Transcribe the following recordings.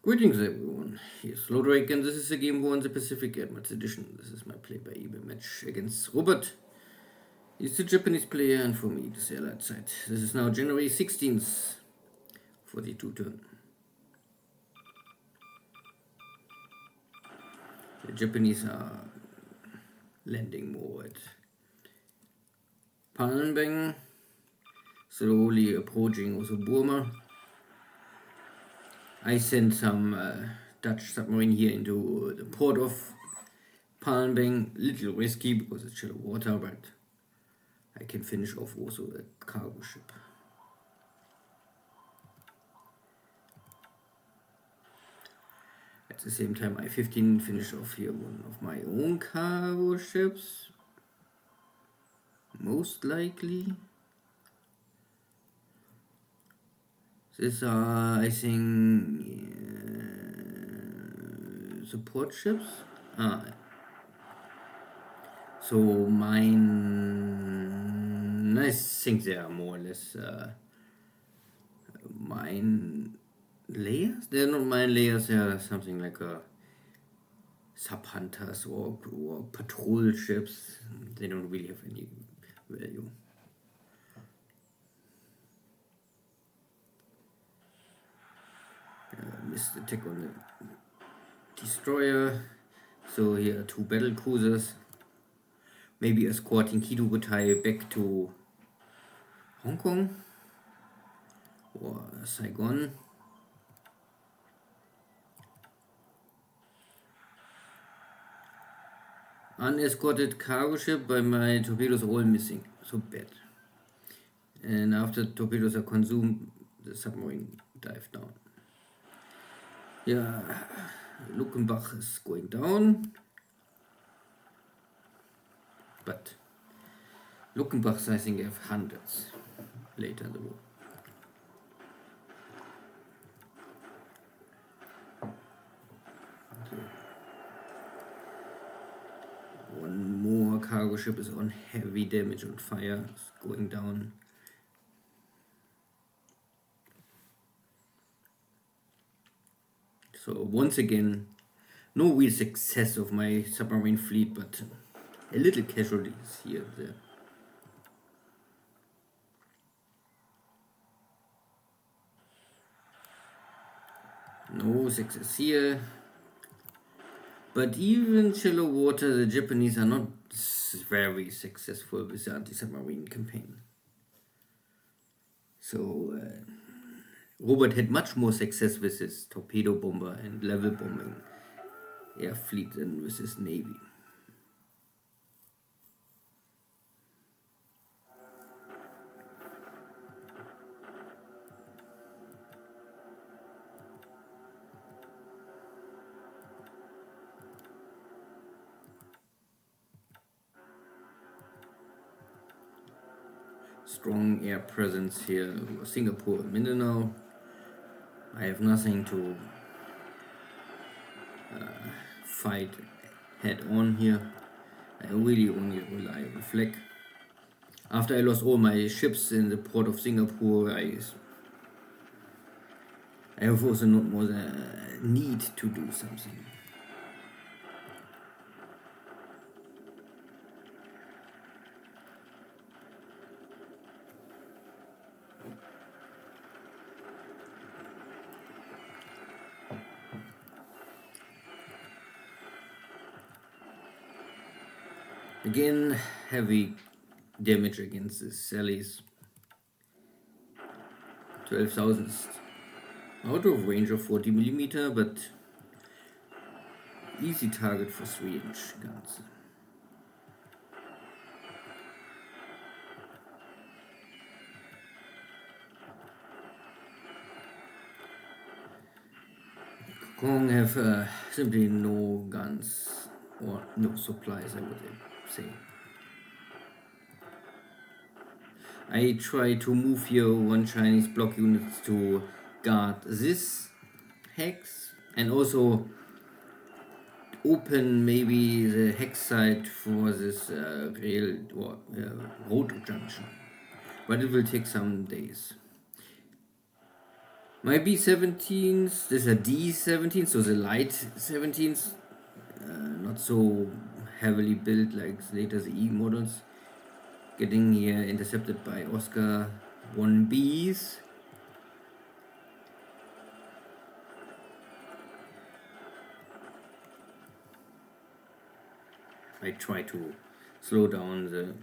Greetings everyone, here's Lodrik and this is a game war on the Pacific Admirals Edition. This is my play-by-eBay match against Robert. He's the Japanese player and for me the Allied side. This is now January 16th, 42 turn. The Japanese are landing more at Palmbang, slowly approaching also Burma. I sent some Dutch submarine here into the port of Palmbang. Little risky because it's shallow water, but I can finish off also a cargo ship. At the same time, I-15 finish off here one of my own cargo ships. Most likely. These are, I think, support ships. So mine, I think they are more or less mine layers. They're not mine layers. They are something like a sub hunters or patrol ships. They don't really have any value. Missed attack on the destroyer. So here are two battle cruisers. Maybe escorting Kido Butai back to Hong Kong or Saigon. Unescorted cargo ship, but my torpedoes are all missing. So bad. And after torpedoes are consumed, the submarine dive down. Yeah, Luckenbach is going down. But Luckenbachs, I think, have hundreds later in the war. So one more cargo ship is on heavy damage and fire. It's going down. So once again, no real success of my submarine fleet, but a little casualties here and there. No success here. But even shallow water, the Japanese are not very successful with the anti-submarine campaign. So Robert had much more success with his torpedo bomber and level bombing air fleet than with his navy. Strong air presence here, Singapore and Mindanao. I have nothing to fight head on here. I really only rely on flag. After I lost all my ships in the port of Singapore, I have also not more the need to do something. Again, heavy damage against the Sallies. 12,000 out of range of 40mm, but easy target for 3-inch guns. Kong have simply no guns or no supplies, I would say. I try to move here one Chinese block unit to guard this hex and also open maybe the hex site for this rail or road junction, but it will take some days. My B-17s, these are D-17s, so the light 17s, not so heavily built like later the E models, getting here intercepted by Oscar 1Bs. I try to slow down the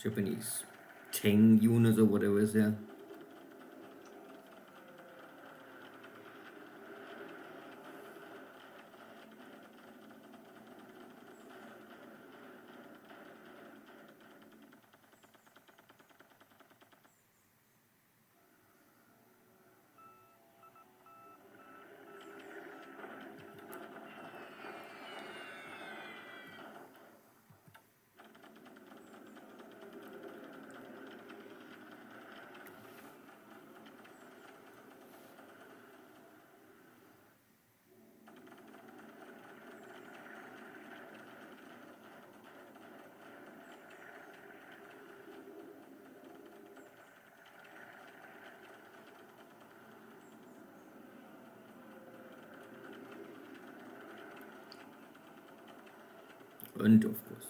Japanese tank units or whatever is there. And of course,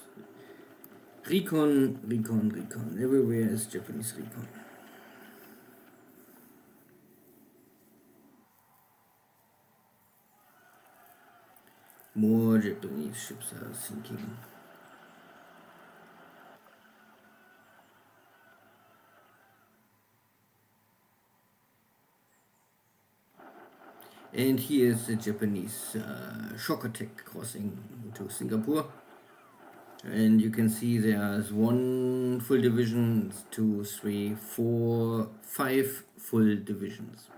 recon. Everywhere is Japanese recon. More Japanese ships are sinking. And here is the Japanese shock attack crossing to Singapore. And you can see there's 1 full division, 2, 3, 4, 5 full divisions,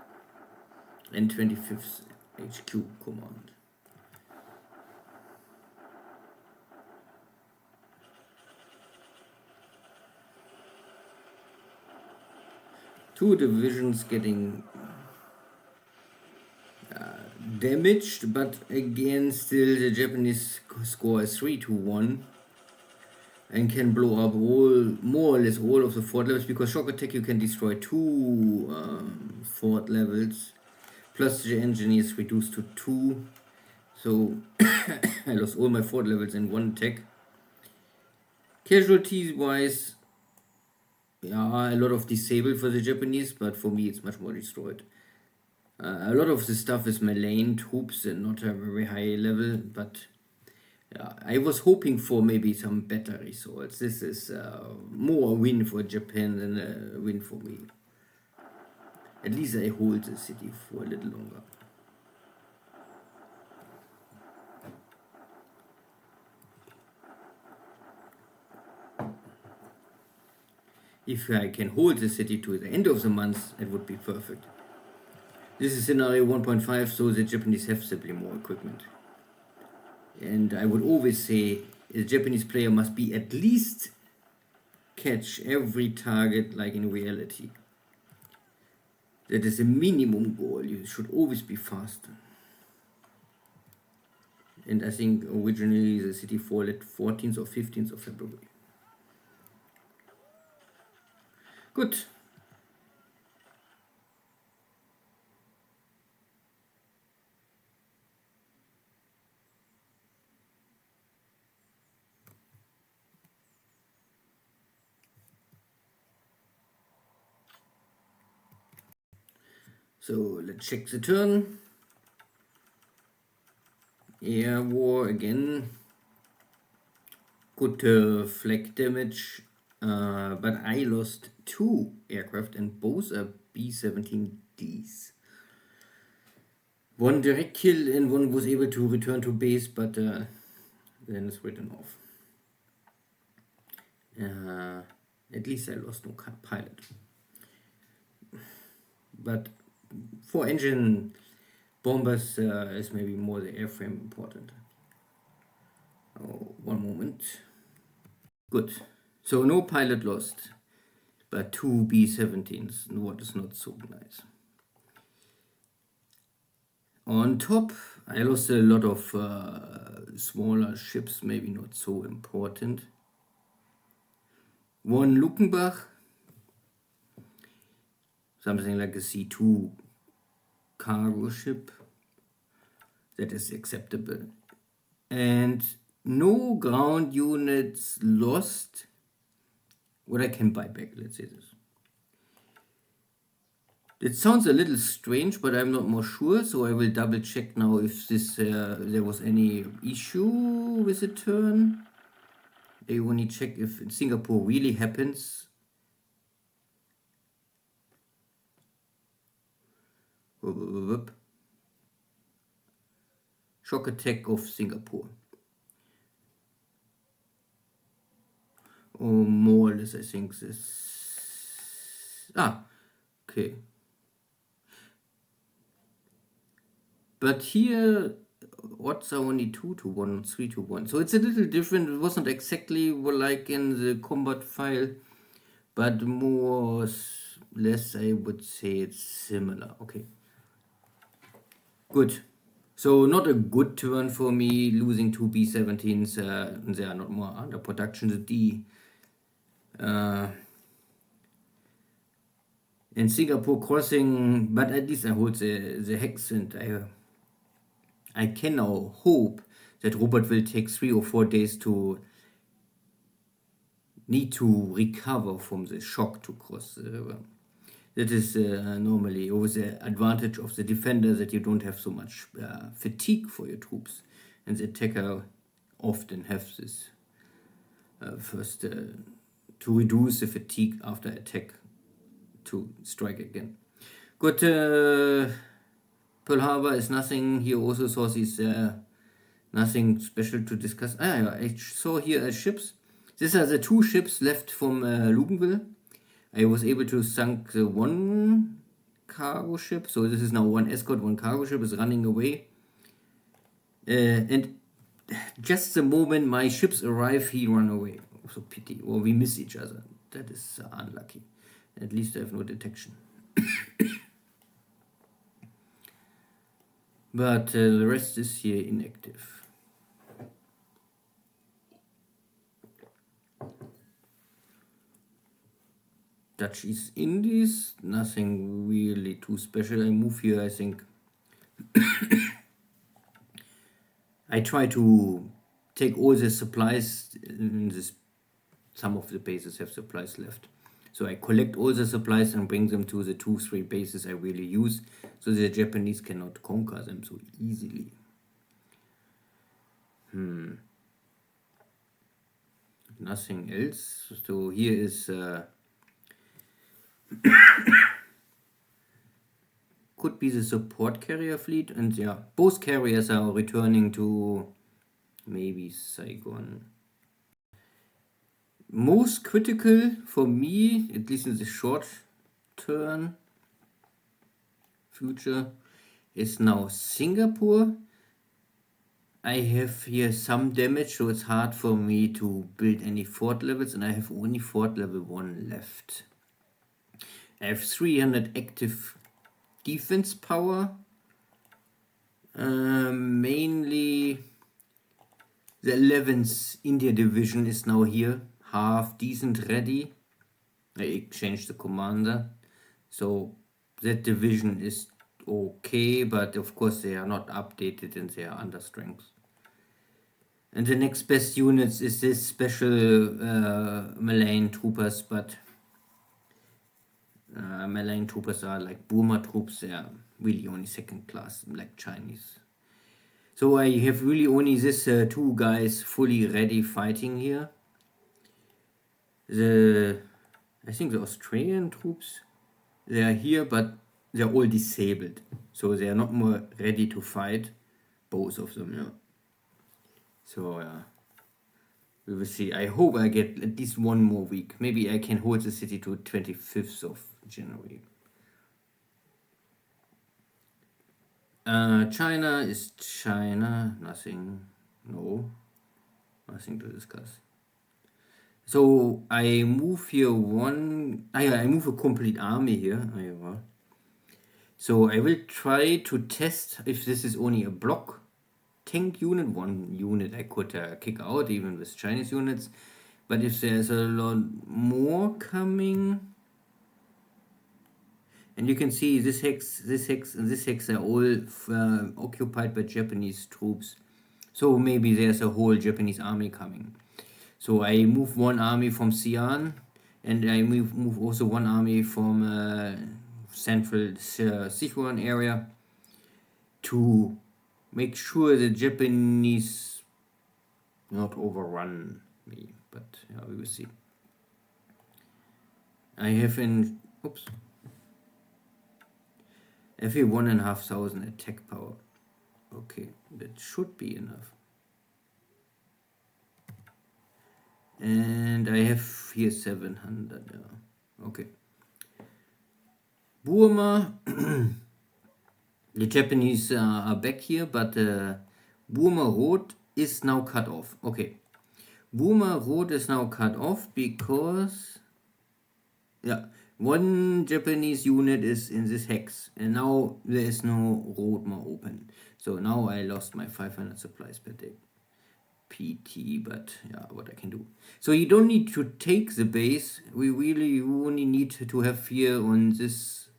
and 25th HQ command. Two divisions getting damaged, but again, still the Japanese score is 3-1 and can blow up more or less all of the fort levels, because shock attack you can destroy 2 fort levels, plus the engine is reduced to 2. So I lost all my fort levels in one attack. Casualties wise, yeah, a lot of disabled for the Japanese, but for me it's much more destroyed. A lot of the stuff is Malayan troops and not a very high level, but yeah, I was hoping for maybe some better results. This is more a win for Japan than a win for me. At least I hold the city for a little longer. If I can hold the city to the end of the month, it would be perfect. This is scenario 1.5, so the Japanese have simply more equipment. And I would always say the Japanese player must be at least catch every target like in reality. That is a minimum goal. You should always be faster. And I think originally the city fall at 14th or 15th of February. Good. So let's check the turn. Air war again. Good flag damage, but I lost 2 aircraft and both are B-17Ds. One direct kill and one was able to return to base, but then it's written off. At least I lost no pilot. But for engine bombers is maybe more the airframe important. Oh, one moment. Good. So no pilot lost, but 2 B-17s, what is not so nice. On top, I lost a lot of smaller ships, maybe not so important. One Luckenbach, something like a C2 cargo ship. That is acceptable. And no ground units lost. What I can buy back, let's say this. It sounds a little strange, but I'm not more sure, so I will double check now if this there was any issue with the turn. I only check if in Singapore really happens. Shock attack of Singapore. Or more or less, I think this. Okay. But here, odds are only 2-1, 3-1. So it's a little different. It wasn't exactly like in the combat file, but more or less, I would say it's similar. Okay. Good. So not a good turn for me, losing 2 B-17s. They are not more under production. The D. In Singapore crossing, but at least I hold the hex, and I can now hope that Robert will take 3 or 4 days to need to recover from the shock to cross the river. That is normally always the advantage of the defender, that you don't have so much fatigue for your troops, and the attacker often have this first to reduce the fatigue after attack to strike again. Good. Pearl Harbor is nothing here. Also saw these nothing special to discuss. I saw here ships. These are the 2 ships left from Luganville. I was able to sink the 1 cargo ship. So this is now 1 escort, 1 cargo ship is running away. And just the moment my ships arrive, he run away. So pity. Or we miss each other. That is unlucky. At least I have no detection. But the rest is here inactive. Dutch East Indies, nothing really too special. I move here, I think. I try to take all the supplies in this. Some of the bases have supplies left. So I collect all the supplies and bring them to the 2-3 bases I really use, so the Japanese cannot conquer them so easily. Nothing else. So here is could be the support carrier fleet, and yeah, both carriers are returning to maybe Saigon. Most critical for me, at least in the short term future, is now Singapore. I have here some damage, so it's hard for me to build any fort levels, and I have only fort level 1 left. I have 300 active defense power. Mainly the 11th India Division is now here, half decent ready. I exchanged the commander, so that division is okay, but of course they are not updated and they are under strength. And the next best units is this special Malayan troopers, but Malayan troopers are like Burma troops. They are really only second class, like Chinese. So I have really only this 2 guys fully ready fighting here. I think the Australian troops, they are here, but they're all disabled, so they are not more ready to fight. Both of them, yeah. So we will see. I hope I get at least 1 more week. Maybe I can hold the city to 25th of January. China is China. Nothing to discuss. So I move here I move a complete army here. So I will try to test if this is only a block tank unit. 1 unit I could kick out even with Chinese units, but if there's a lot more coming, And you can see this hex, and this hex are all occupied by Japanese troops. So maybe there's a whole Japanese army coming. So I move one army from Xi'an, and I move also one army from central Sichuan area to make sure the Japanese not overrun me. But yeah, we will see. I have in FA 1,500 attack power. Okay, that should be enough. And I have here 700. Yeah. Okay. Burma. The Japanese are back here, but Burma Road is now cut off. Okay. Burma Road is now cut off because one Japanese unit is in this hex, and now there is no road more open. So now I lost my 500 supplies per day. PT, but yeah, what I can do. So you don't need to take the base. We only need to have here on this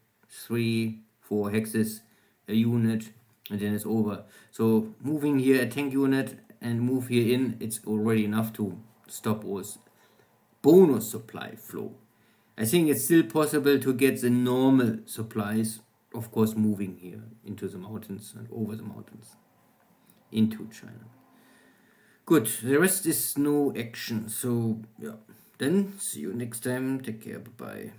3-4 hexes a unit, and then it's over. So moving here a tank unit and move here in, it's already enough to stop us bonus supply flow. I think it's still possible to get the normal supplies, of course, moving here into the mountains and over the mountains into China. Good, the rest is no action. So yeah, then see you next time. Take care, bye bye.